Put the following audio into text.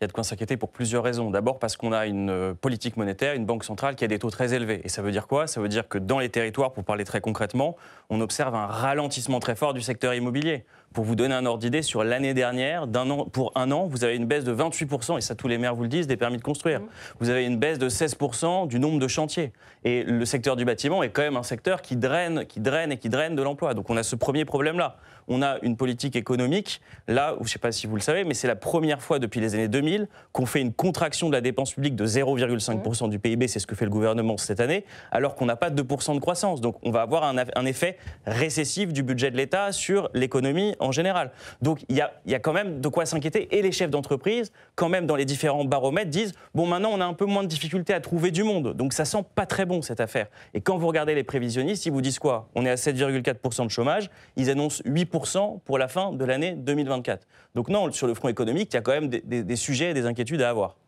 Il y a de quoi s'inquiéter pour plusieurs raisons. D'abord parce qu'on a une politique monétaire, une banque centrale qui a des taux très élevés. Et ça veut dire quoi? Ça veut dire que dans les territoires, pour parler très concrètement, on observe un ralentissement très fort du secteur immobilier. Pour vous donner un ordre d'idée, sur l'année dernière, pour un an, vous avez une baisse de 28%, et ça tous les maires vous le disent, des permis de construire. Vous avez une baisse de 16% du nombre de chantiers. Et le secteur du bâtiment est quand même un secteur qui draine de l'emploi. Donc on a ce premier problème-là. On a une politique économique, là, où, je ne sais pas si vous le savez, mais c'est la première fois depuis les années 2000 qu'on fait une contraction de la dépense publique de 0,5% du PIB, c'est ce que fait le gouvernement cette année, alors qu'on n'a pas 2% de croissance. Donc on va avoir un effet récessif du budget de l'État sur l'économie en général. Donc il y a quand même de quoi s'inquiéter, et les chefs d'entreprise, quand même dans les différents baromètres, disent « bon, maintenant on a un peu moins de difficultés à trouver du monde ». Donc ça sent pas très bon cette affaire. Et quand vous regardez les prévisionnistes, ils vous disent quoi? On est à 7,4% de chômage, ils annoncent 8% pour la fin de l'année 2024. Donc non, sur le front économique, il y a quand même des sujets et des inquiétudes à avoir.